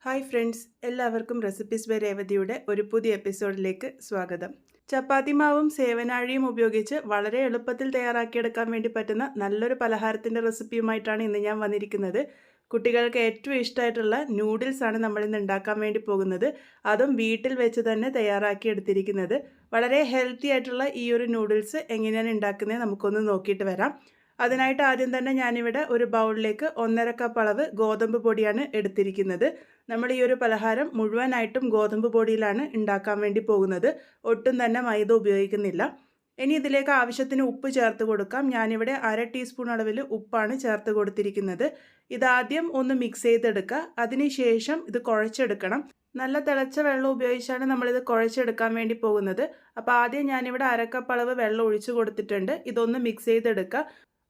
Hi friends, എല്ലാവർക്കും recipes by രേവതിയുടെ ഒരു പുതിയ എപ്പിസോഡിലേക്ക് സ്വാഗതം. ചപ്പാത്തി മാവും സേവനാഴിയും ഉപയോഗിച്ച് വളരെ എളുപ്പത്തിൽ തയ്യാറാക്കിയെടുക്കാൻ വേണ്ടി പറ്റുന്ന നല്ലൊരു പലഹാരത്തിൻ്റെ റെസിപ്പിയുമായിട്ടാണ് ഇന്ന് ഞാൻ വന്നിരിക്കുന്നത്. കുട്ടികൾക്ക് ഏറ്റവും ഇഷ്ടമായിട്ടുള്ള നൂഡിൽസാണ് നമ്മളിന്ന് ഉണ്ടാക്കാൻ വേണ്ടി പോകുന്നത്. അതും വീട്ടിൽ വെച്ച് തന്നെ തയ്യാറാക്കി എടുത്തിരിക്കുന്നത്. വളരെ ഹെൽത്തി ആയിട്ടുള്ള ഈ ഒരു നൂഡിൽസ് എങ്ങനെയാണ് ഉണ്ടാക്കുന്നത് നമുക്കൊന്ന് നോക്കിയിട്ട് വരാം. അതിനായിട്ട് ആദ്യം തന്നെ ഞാനിവിടെ ഒരു ബൗളിലേക്ക് 1.5 കപ്പ് അളവ് ഗോതമ്പ് പൊടിയാണ് എടുത്തിരിക്കുന്നത്. നമ്മൾ ഈ ഒരു പലഹാരം മുഴുവനായിട്ടും ഗോതമ്പ് പൊടിയിലാണ് ഉണ്ടാക്കാൻ വേണ്ടി പോകുന്നത്. ഒട്ടും തന്നെ മൈദ ഉപയോഗിക്കുന്നില്ല. ഇനി ഇതിലേക്ക് ആവശ്യത്തിന് ഉപ്പ് ചേർത്ത് കൊടുക്കാം. ഞാനിവിടെ 1/2 ടീസ്പൂൺ അളവിൽ ഉപ്പാണ് ചേർത്ത് കൊടുത്തിരിക്കുന്നത്. ഇതാദ്യം ഒന്ന് മിക്സ് ചെയ്തെടുക്കുക. അതിനുശേഷം ഇത് കുഴച്ചെടുക്കണം. നല്ല തിളച്ച വെള്ളം ഉപയോഗിച്ചാണ് നമ്മളിത് കുഴച്ചെടുക്കാൻ വേണ്ടി പോകുന്നത്. അപ്പോൾ ആദ്യം ഞാനിവിടെ 1/2 കപ്പ് അളവ് വെള്ളം ഒഴിച്ചു കൊടുത്തിട്ടുണ്ട്. ഇതൊന്ന് മിക്സ് ചെയ്തെടുക്കുക.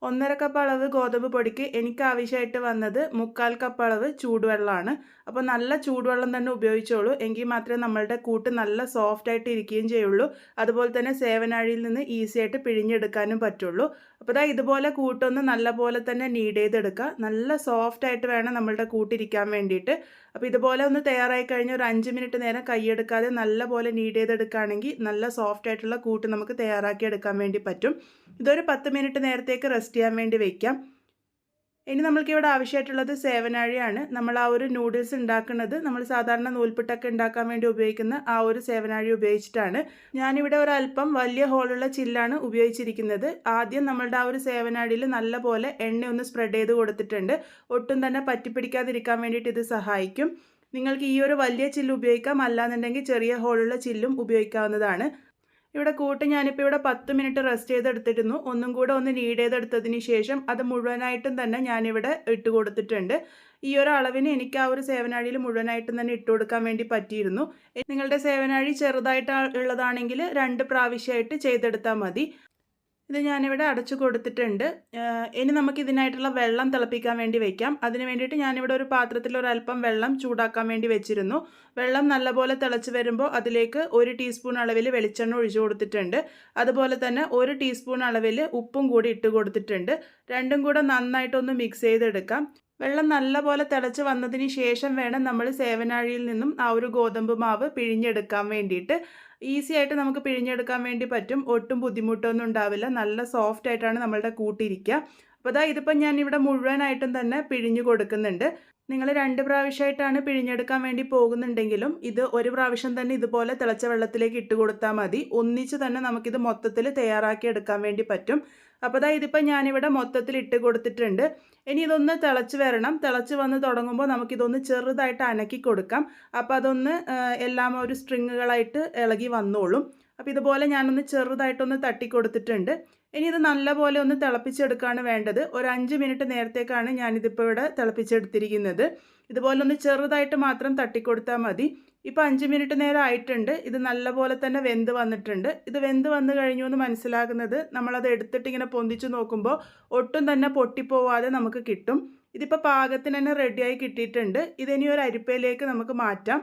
1.5 കപ്പ് അളവ് ഗോതമ്പ് പൊടിക്ക് എനിക്ക് ആവശ്യമായിട്ട് വന്നത് 3/4 കപ്പ് അളവ് ചൂടുവെള്ളമാണ്. അപ്പോൾ നല്ല ചൂടുവെള്ളം തന്നെ ഉപയോഗിച്ചോളൂ. എങ്കിൽ മാത്രമേ നമ്മളുടെ കൂട്ട് നല്ല സോഫ്റ്റ് ആയിട്ട് ഇരിക്കുകയും ചെയ്യുള്ളൂ. അതുപോലെ തന്നെ സേവനാഴിയിൽ നിന്ന് ഈസി ആയിട്ട് പിഴിഞ്ഞെടുക്കാനും പറ്റുള്ളൂ. അപ്പോൾ ഇതുപോലെ കൂട്ടൊന്ന് നല്ല പോലെ തന്നെ നീഡ് ചെയ്തെടുക്കുക. നല്ല സോഫ്റ്റ് ആയിട്ട് വേണം നമ്മളുടെ കൂട്ടിരിക്കാൻ വേണ്ടിയിട്ട്. അപ്പോൾ ഇതുപോലെ ഒന്ന് തയ്യാറായി കഴിഞ്ഞാൽ ഒരു 5 മിനിറ്റ് നേരം കൈയെടുക്കാതെ നല്ല പോലെ നീഡ് ചെയ്തെടുക്കുകയാണെങ്കിൽ നല്ല സോഫ്റ്റ് ആയിട്ടുള്ള കൂട്ട് നമുക്ക് തയ്യാറാക്കി എടുക്കാൻ വേണ്ടി പറ്റും. ഇതൊരു 10 മിനിറ്റ് നേരത്തേക്ക് റെസ്റ്റ് ചെയ്യാൻ വേണ്ടി വയ്ക്കാം. ഇനി നമ്മൾക്കിവിടെ ആവശ്യമായിട്ടുള്ളത് സേവനാഴിയാണ്. നമ്മൾ ആ ഒരു നൂഡിൽസ് ഉണ്ടാക്കുന്നത് നമ്മൾ സാധാരണ നൂൽപുട്ടൊക്കെ ഉണ്ടാക്കാൻ വേണ്ടി ഉപയോഗിക്കുന്ന ആ ഒരു സേവനാഴി ഉപയോഗിച്ചിട്ടാണ്. ഞാനിവിടെ ഒരല്പം വലിയ ഹോളുള്ള ചില്ലാണ് ഉപയോഗിച്ചിരിക്കുന്നത്. ആദ്യം നമ്മളുടെ ആ ഒരു സേവനാഴിയിൽ നല്ല പോലെ എണ്ണ ഒന്ന് സ്പ്രെഡ് ചെയ്ത് കൊടുത്തിട്ടുണ്ട്. ഒട്ടും തന്നെ പറ്റിപ്പിടിക്കാതിരിക്കാൻ വേണ്ടിയിട്ട് ഇത് സഹായിക്കും. നിങ്ങൾക്ക് ഈ ഒരു വലിയ ചില്ല് ഉപയോഗിക്കാം, അല്ലാന്നുണ്ടെങ്കിൽ ചെറിയ ഹോളുള്ള ചില്ലും ഉപയോഗിക്കാവുന്നതാണ്. ഇവിടെ കൂട്ട് ഞാനിപ്പോൾ ഇവിടെ 10 മിനിറ്റ് റെസ്റ്റ് ചെയ്തെടുത്തിരുന്നു. ഒന്നും കൂടെ ഒന്ന് നീഡ് ചെയ്തെടുത്തതിന് ശേഷം അത് മുഴുവനായിട്ടും തന്നെ ഞാനിവിടെ ഇട്ട് കൊടുത്തിട്ടുണ്ട്. ഈ ഒരു അളവിന് എനിക്ക് ആ ഒരു സേവനാഴിയിൽ മുഴുവനായിട്ടും തന്നെ ഇട്ട് കൊടുക്കാൻ വേണ്ടി പറ്റിയിരുന്നു. നിങ്ങളുടെ സേവനാഴി ചെറുതായിട്ട് ഉള്ളതാണെങ്കിൽ 2 പ്രാവശ്യമായിട്ട് ചെയ്തെടുത്താൽ മതി. ഇത് ഞാനിവിടെ അടച്ചു കൊടുത്തിട്ടുണ്ട്. ഇനി നമുക്ക് ഇതിനായിട്ടുള്ള വെള്ളം തിളപ്പിക്കാൻ വേണ്ടി വയ്ക്കാം. അതിന് വേണ്ടിയിട്ട് ഞാനിവിടെ ഒരു പാത്രത്തിൽ ഒരല്പം വെള്ളം ചൂടാക്കാൻ വേണ്ടി വെച്ചിരുന്നു. വെള്ളം നല്ലപോലെ തിളച്ച് വരുമ്പോൾ അതിലേക്ക് 1 ടീസ്പൂൺ അളവിൽ വെളിച്ചെണ്ണ ഒഴിച്ചു കൊടുത്തിട്ടുണ്ട്. അതുപോലെ തന്നെ 1 ടീസ്പൂൺ അളവിൽ ഉപ്പും കൂടി ഇട്ട് കൊടുത്തിട്ടുണ്ട്. രണ്ടും കൂടെ നന്നായിട്ടൊന്ന് മിക്സ് ചെയ്തെടുക്കാം. വെള്ളം നല്ലപോലെ തിളച്ച് വന്നതിന് ശേഷം വേണം നമ്മൾ സേവനാഴിയിൽ നിന്നും ആ ഒരു ഗോതമ്പ് മാവ് പിഴിഞ്ഞെടുക്കാൻ വേണ്ടിയിട്ട്. ഈസി ആയിട്ട് നമുക്ക് പിഴിഞ്ഞെടുക്കാൻ വേണ്ടി പറ്റും. ഒട്ടും ബുദ്ധിമുട്ടൊന്നും ഉണ്ടാവില്ല. നല്ല സോഫ്റ്റ് ആയിട്ടാണ് നമ്മളുടെ കൂട്ടിരിക്കുക. അപ്പോൾ ഇതിപ്പം ഞാനിവിടെ മുഴുവനായിട്ടും തന്നെ പിഴിഞ്ഞു കൊടുക്കുന്നുണ്ട്. നിങ്ങൾ 2 പ്രാവശ്യമായിട്ടാണ് പിഴിഞ്ഞെടുക്കാൻ വേണ്ടി പോകുന്നുണ്ടെങ്കിലും ഇത് ഒരു പ്രാവശ്യം തന്നെ ഇതുപോലെ തിളച്ച വെള്ളത്തിലേക്ക് ഇട്ട് കൊടുത്താൽ മതി. ഒന്നിച്ച് തന്നെ നമുക്കിത് മൊത്തത്തിൽ തയ്യാറാക്കി എടുക്കാൻ വേണ്ടി പറ്റും. അപ്പോൾ ഇതിപ്പോൾ ഞാനിവിടെ മൊത്തത്തിൽ ഇട്ട് കൊടുത്തിട്ടുണ്ട്. ഇനി ഇതൊന്ന് തിളച്ച് വരണം. തിളച്ച് വന്ന് തുടങ്ങുമ്പോൾ നമുക്കിതൊന്ന് ചെറുതായിട്ട് അനക്കി കൊടുക്കാം. അപ്പോൾ അതൊന്ന് എല്ലാം ഒരു സ്ട്രിങ്ങുകളായിട്ട് ഇളകി വന്നോളും. അപ്പോൾ ഇതുപോലെ ഞാനൊന്ന് ചെറുതായിട്ടൊന്ന് തട്ടി കൊടുത്തിട്ടുണ്ട്. ഇനി ഇത് നല്ലപോലെ ഒന്ന് തിളപ്പിച്ചെടുക്കുകയാണ് വേണ്ടത്. ഒരു 5 മിനിറ്റ് നേരത്തേക്കാണ് ഞാനിതിപ്പോൾ ഇവിടെ തിളപ്പിച്ചെടുത്തിരിക്കുന്നത്. ഇതുപോലെ ഒന്ന് ചെറുതായിട്ട് മാത്രം തട്ടിക്കൊടുത്താൽ മതി. ഇപ്പോൾ 5 മിനിറ്റ് നേരം ആയിട്ടുണ്ട്. ഇത് നല്ലപോലെ തന്നെ വെന്ത് വന്നിട്ടുണ്ട്. ഇത് വെന്ത് വന്നു കഴിഞ്ഞു എന്ന് മനസ്സിലാകുന്നത് നമ്മളത് എടുത്തിട്ട് ഇങ്ങനെ പൊന്തിച്ച് നോക്കുമ്പോൾ ഒട്ടും തന്നെ പൊട്ടിപ്പോവാതെ നമുക്ക് കിട്ടും. ഇതിപ്പോൾ പാകത്തിന് തന്നെ റെഡിയായി കിട്ടിയിട്ടുണ്ട്. ഇതിനി ഒരു അരിപ്പയിലേക്ക് നമുക്ക് മാറ്റാം.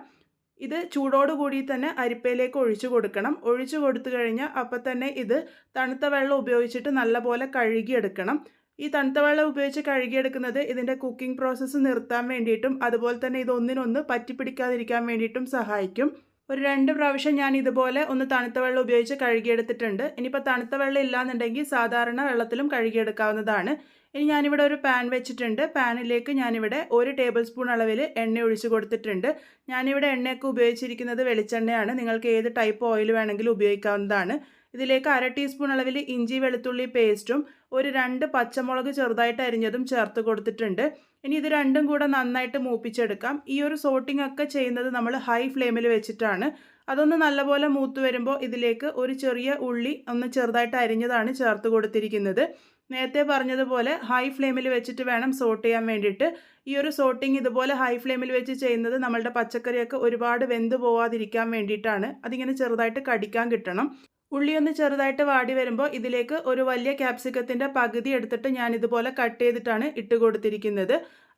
ഇത് ചൂടോട് കൂടി തന്നെ അരിപ്പയിലേക്ക് ഒഴിച്ചു കൊടുക്കണം. ഒഴിച്ചു കൊടുത്തു കഴിഞ്ഞാൽ അപ്പം തന്നെ ഇത് തണുത്ത വെള്ളം ഉപയോഗിച്ചിട്ട് നല്ലപോലെ കഴുകിയെടുക്കണം. ഈ തണുത്ത വെള്ളം ഉപയോഗിച്ച് കഴുകിയെടുക്കുന്നത് ഇതിൻ്റെ കുക്കിംഗ് പ്രോസസ്സ് നിർത്താൻ വേണ്ടിയിട്ടും അതുപോലെ തന്നെ ഇതൊന്നിനൊന്ന് പറ്റിപ്പിടിക്കാതിരിക്കാൻ വേണ്ടിയിട്ടും സഹായിക്കും. ഒരു 2 പ്രാവശ്യം ഞാൻ ഇതുപോലെ ഒന്ന് തണുത്ത വെള്ളം ഉപയോഗിച്ച് കഴുകിയെടുത്തിട്ടുണ്ട്. ഇനിയിപ്പോൾ തണുത്ത വെള്ളം ഇല്ലാന്നുണ്ടെങ്കിൽ സാധാരണ വെള്ളത്തിലും കഴുകിയെടുക്കാവുന്നതാണ്. ഇനി ഞാനിവിടെ ഒരു പാൻ വെച്ചിട്ടുണ്ട്. പാനിലേക്ക് ഞാനിവിടെ 1 ടേബിൾ സ്പൂൺ അളവിൽ എണ്ണ ഒഴിച്ച് കൊടുത്തിട്ടുണ്ട്. ഞാനിവിടെ എണ്ണയൊക്കെ ഉപയോഗിച്ചിരിക്കുന്നത് വെളിച്ചെണ്ണയാണ്. നിങ്ങൾക്ക് ഏത് ടൈപ്പ് ഓയിൽ വേണമെങ്കിലും ഉപയോഗിക്കാവുന്നതാണ്. ഇതിലേക്ക് 1/2 ടീസ്പൂൺ അളവിൽ ഇഞ്ചി വെളുത്തുള്ളി പേസ്റ്റും 2 പച്ചമുളക് ചെറുതായിട്ട് അരിഞ്ഞതും ചേർത്ത് കൊടുത്തിട്ടുണ്ട്. ഇനി ഇത് രണ്ടും കൂടെ നന്നായിട്ട് മൂപ്പിച്ചെടുക്കാം. ഈ ഒരു സോട്ടിംഗ് ഒക്കെ ചെയ്യുന്നത് നമ്മൾ ഹൈ ഫ്ലെയിമിൽ വെച്ചിട്ടാണ്. അതൊന്ന് നല്ലപോലെ മൂത്ത് വരുമ്പോൾ ഇതിലേക്ക് ഒരു ചെറിയ ഉള്ളി ഒന്ന് ചെറുതായിട്ട് അരിഞ്ഞതാണ് ചേർത്ത് കൊടുത്തിരിക്കുന്നത്. നേരത്തെ പറഞ്ഞതുപോലെ ഹൈ ഫ്ലെയിമിൽ വെച്ചിട്ട് വേണം സോട്ട് ചെയ്യാൻ വേണ്ടിയിട്ട്. ഈ ഒരു സോട്ടിങ് ഇതുപോലെ ഹൈ ഫ്ലെയിമിൽ വെച്ച് ചെയ്യുന്നത് നമ്മളുടെ പച്ചക്കറിയൊക്കെ ഒരുപാട് വെന്ത് പോവാതിരിക്കാൻ വേണ്ടിയിട്ടാണ്. അതിങ്ങനെ ചെറുതായിട്ട് കടിക്കാൻ കിട്ടണം. ഉള്ളി ഒന്ന് ചെറുതായിട്ട് വാടി വരുമ്പോൾ ഇതിലേക്ക് ഒരു വലിയ ക്യാപ്സിക്കത്തിൻ്റെ പകുതി എടുത്തിട്ട് ഞാൻ ഇതുപോലെ കട്ട് ചെയ്തിട്ടാണ് ഇട്ട് കൊടുത്തിരിക്കുന്നത്.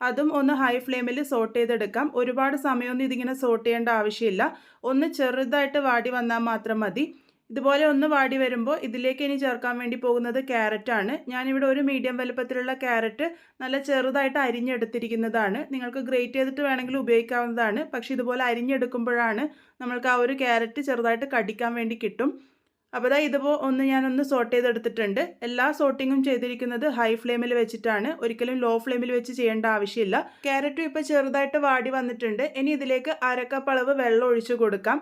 അതും ഒന്ന് ഹൈ ഫ്ലെയിമിൽ സോട്ട് ചെയ്തെടുക്കാം. ഒരുപാട് സമയമൊന്നും ഇതിങ്ങനെ സോട്ട് ചെയ്യേണ്ട ആവശ്യമില്ല. ഒന്ന് ചെറുതായിട്ട് വാടി വന്നാൽ മാത്രം മതി. ഇതുപോലെ ഒന്ന് വാടി വരുമ്പോൾ ഇതിലേക്ക് ഇനി ചേർക്കാൻ വേണ്ടി പോകുന്നത് ക്യാരറ്റാണ്. ഞാനിവിടെ ഒരു മീഡിയം വലുപ്പത്തിലുള്ള ക്യാരറ്റ് നല്ല ചെറുതായിട്ട് അരിഞ്ഞെടുത്തിരിക്കുന്നതാണ്. നിങ്ങൾക്ക് ഗ്രേറ്റ് ചെയ്തിട്ട് വേണമെങ്കിൽ ഉപയോഗിക്കാവുന്നതാണ്. പക്ഷേ ഇതുപോലെ അരിഞ്ഞെടുക്കുമ്പോഴാണ് നമ്മൾക്ക് ആ ഒരു ക്യാരറ്റ് ചെറുതായിട്ട് കടിക്കാൻ വേണ്ടി കിട്ടും. അപ്പോൾ ഞാനൊന്ന് സോട്ട് ചെയ്തെടുത്തിട്ടുണ്ട്. എല്ലാ സോട്ടിങ്ങും ചെയ്തിരിക്കുന്നത് ഹൈ ഫ്ലെയിമിൽ വെച്ചിട്ടാണ്. ഒരിക്കലും ലോ ഫ്ലെയിമിൽ വെച്ച് ചെയ്യേണ്ട ആവശ്യമില്ല. ക്യാരറ്റും ഇപ്പോൾ ചെറുതായിട്ട് വാടി വന്നിട്ടുണ്ട്. ഇനി ഇതിലേക്ക് 1/2 കപ്പ് അളവ് വെള്ളം ഒഴിച്ചു കൊടുക്കാം.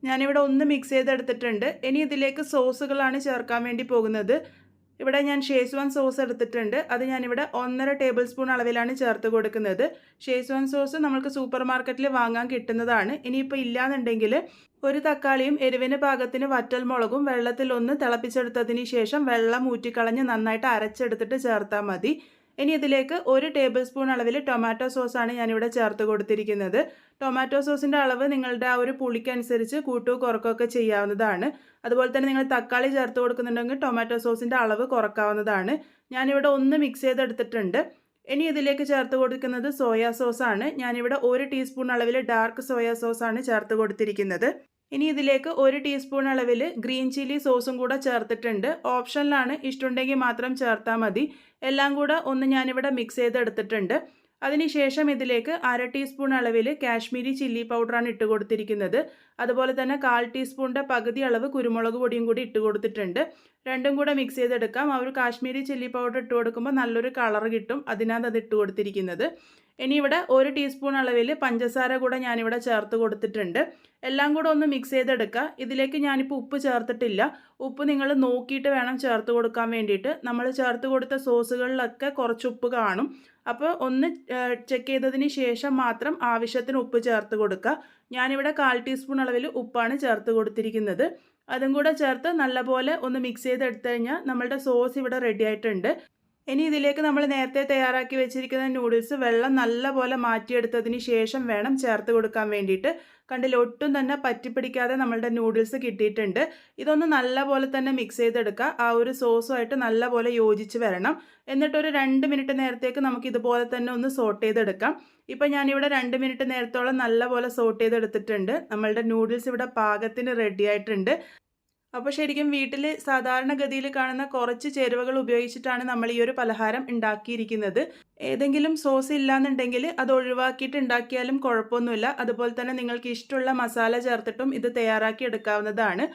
ഞാനിവിടെ ഒന്ന് മിക്സ് ചെയ്തെടുത്തിട്ടുണ്ട്. ഇനി ഇതിലേക്ക് സോസുകളാണ് ചേർക്കാൻ വേണ്ടി പോകുന്നത്. ഇവിടെ ഞാൻ ഷേസ്വാൻ സോസ് എടുത്തിട്ടുണ്ട്. അത് ഞാനിവിടെ 1.5 ടേബിൾ സ്പൂൺ അളവിലാണ് ചേർത്ത് കൊടുക്കുന്നത്. ഷേസ്വാൻ സോസ് നമുക്ക് സൂപ്പർ മാർക്കറ്റിൽ വാങ്ങാൻ കിട്ടുന്നതാണ്. ഇനിയിപ്പോൾ ഇല്ലയെന്നുണ്ടെങ്കിൽ ഒരു തക്കാളിയും എരിവിന് പാകത്തിന് വറ്റൽമുളകും വെള്ളത്തിൽ ഒന്ന് തിളപ്പിച്ചെടുത്തതിന് ശേഷം വെള്ളം ഊറ്റിക്കളഞ്ഞ് നന്നായിട്ട് അരച്ചെടുത്തിട്ട് ചേർത്താൽ മതി. ഇനി ഇതിലേക്ക് 1 ടേബിൾ സ്പൂൺ അളവിൽ ടൊമാറ്റോ സോസാണ് ഞാനിവിടെ ചേർത്ത് കൊടുത്തിരിക്കുന്നത്. ടൊമാറ്റോ സോസിൻ്റെ അളവ് നിങ്ങളുടെ ആ ഒരു പുളിക്കനുസരിച്ച് കൂട്ടുകയോ കുറക്കുകയൊക്കെ ചെയ്യാവുന്നതാണ്. അതുപോലെ തന്നെ നിങ്ങൾ തക്കാളി ചേർത്ത് കൊടുക്കുന്നുണ്ടെങ്കിൽ ടൊമാറ്റോ സോസിൻ്റെ അളവ് കുറക്കാവുന്നതാണ്. ഞാനിവിടെ ഒന്ന് മിക്സ് ചെയ്തെടുത്തിട്ടുണ്ട്. ഇനി ഇതിലേക്ക് ചേർത്ത് കൊടുക്കുന്നത് സോയാ സോസാണ്. ഞാനിവിടെ 1 ടീസ്പൂൺ അളവിൽ ഡാർക്ക് സോയാ സോസാണ് ചേർത്ത് കൊടുത്തിരിക്കുന്നത്. ഇനി ഇതിലേക്ക് 1 ടീസ്പൂൺ അളവിൽ ഗ്രീൻ ചില്ലി സോസും കൂടെ ചേർത്തിട്ടുണ്ട്. ഓപ്ഷനിലാണ്, ഇഷ്ടമുണ്ടെങ്കിൽ മാത്രം ചേർത്താൽ മതി. എല്ലാം കൂടെ ഒന്ന് ഞാനിവിടെ മിക്സ് ചെയ്തെടുത്തിട്ടുണ്ട്. അതിനുശേഷം ഇതിലേക്ക് 1/2 ടീസ്പൂൺ അളവിൽ കാശ്മീരി ചില്ലി പൗഡറാണ് ഇട്ട് കൊടുത്തിരിക്കുന്നത്. അതുപോലെ തന്നെ 1/4 ടീസ്പൂണിൻ്റെ പകുതി അളവ് കുരുമുളക് പൊടിയും കൂടി ഇട്ട് കൊടുത്തിട്ടുണ്ട്. രണ്ടും കൂടെ മിക്സ് ചെയ്തെടുക്കാം. ആ ഒരു കാശ്മീരി ചില്ലി പൗഡർ ഇട്ട് കൊടുക്കുമ്പോൾ നല്ലൊരു കളർ കിട്ടും. അതിനകത്ത് അത് ഇട്ട് കൊടുത്തിരിക്കുന്നത്. ഇനി ഇവിടെ 1 ടീസ്പൂൺ അളവിൽ പഞ്ചസാര കൂടെ ഞാനിവിടെ ചേർത്ത് കൊടുത്തിട്ടുണ്ട്. എല്ലാം കൂടെ ഒന്ന് മിക്സ് ചെയ്തെടുക്കുക. ഇതിലേക്ക് ഞാനിപ്പോൾ ഉപ്പ് ചേർത്തിട്ടില്ല. ഉപ്പ് നിങ്ങൾ നോക്കിയിട്ട് വേണം ചേർത്ത് കൊടുക്കാൻ വേണ്ടിയിട്ട്. നമ്മൾ ചേർത്ത് കൊടുത്ത സോസുകളിലൊക്കെ കുറച്ച് ഉപ്പ് കാണും. അപ്പോൾ ഒന്ന് ചെക്ക് ചെയ്തതിന് ശേഷം മാത്രം ആവശ്യത്തിന് ഉപ്പ് ചേർത്ത് കൊടുക്കുക. ഞാനിവിടെ 1/4 ടീസ്പൂൺ അളവിൽ ഉപ്പാണ് ചേർത്ത് കൊടുത്തിരിക്കുന്നത്. അതും കൂടെ ചേർത്ത് നല്ലപോലെ ഒന്ന് മിക്സ് ചെയ്തെടുത്തു കഴിഞ്ഞാൽ നമ്മളുടെ സോസ് ഇവിടെ റെഡി ആയിട്ടുണ്ട്. ഇനി ഇതിലേക്ക് നമ്മൾ നേരത്തെ തയ്യാറാക്കി വെച്ചിരിക്കുന്ന നൂഡിൽസ് വെള്ളം നല്ലപോലെ മാറ്റിയെടുത്തതിന് ശേഷം വേണം ചേർത്ത് കൊടുക്കാൻ വേണ്ടിയിട്ട്. കണ്ടില്ല, ഒട്ടും തന്നെ പറ്റിപ്പിടിക്കാതെ നമ്മളുടെ നൂഡിൽസ് കിട്ടിയിട്ടുണ്ട്. ഇതൊന്ന് നല്ലപോലെ തന്നെ മിക്സ് ചെയ്തെടുക്കുക. ആ ഒരു സോസുമായിട്ട് നല്ലപോലെ യോജിച്ച് വരണം. എന്നിട്ടൊരു 2 മിനിറ്റ് നേരത്തേക്ക് നമുക്ക് ഇതുപോലെ തന്നെ ഒന്ന് സോട്ട് ചെയ്തെടുക്കാം. ഇപ്പം ഞാനിവിടെ 2 മിനിറ്റ് നേരത്തോളം നല്ലപോലെ സോട്ട് ചെയ്തെടുത്തിട്ടുണ്ട്. നമ്മളുടെ നൂഡിൽസ് ഇവിടെ പാകത്തിന് റെഡി ആയിട്ടുണ്ട്. അപ്പോൾ ശരിക്കും വീട്ടിൽ സാധാരണഗതിയിൽ കാണുന്ന കുറച്ച് ചേരുവകൾ ഉപയോഗിച്ചിട്ടാണ് നമ്മൾ ഈ ഒരു പലഹാരം ഉണ്ടാക്കിയിരിക്കുന്നത്. ഏതെങ്കിലും സോസ് ഇല്ലാന്നുണ്ടെങ്കിൽ അത് ഒഴിവാക്കിയിട്ട് ഉണ്ടാക്കിയാലും കുഴപ്പമൊന്നുമില്ല. അതുപോലെ തന്നെ നിങ്ങൾക്ക് ഇഷ്ടമുള്ള മസാല ചേർത്തിട്ടും ഇത് തയ്യാറാക്കി എടുക്കാവുന്നതാണ്.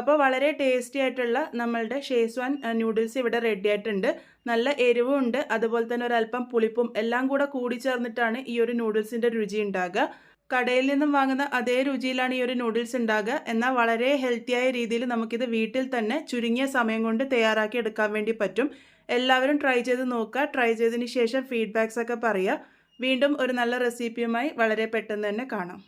അപ്പോൾ വളരെ ടേസ്റ്റി ആയിട്ടുള്ള നമ്മളുടെ ഷേസ്വാൻ നൂഡിൽസ് ഇവിടെ റെഡി ആയിട്ടുണ്ട്. നല്ല എരിവും ഉണ്ട്, അതുപോലെ തന്നെ ഒരല്പം പുളിപ്പും എല്ലാം കൂടി ചേർന്നിട്ടാണ് ഈ ഒരു നൂഡിൽസിൻ്റെ രുചി ഉണ്ടാകുക. കടയിൽ നിന്നും വാങ്ങുന്ന അതേ രുചിയിലാണ് ഈ ഒരു നൂഡിൽസ് ഉണ്ടാകുക. എന്നാൽ വളരെ ഹെൽത്തിയായ രീതിയിൽ നമുക്കിത് വീട്ടിൽ തന്നെ ചുരുങ്ങിയ സമയം കൊണ്ട് തയ്യാറാക്കി എടുക്കാൻ വേണ്ടി പറ്റും. എല്ലാവരും ട്രൈ ചെയ്ത് നോക്കുക. ട്രൈ ചെയ്തതിന് ശേഷം ഫീഡ്ബാക്സ് ഒക്കെ പറയുക. വീണ്ടും ഒരു നല്ല റെസിപ്പിയുമായി വളരെ പെട്ടെന്ന് തന്നെ കാണാം.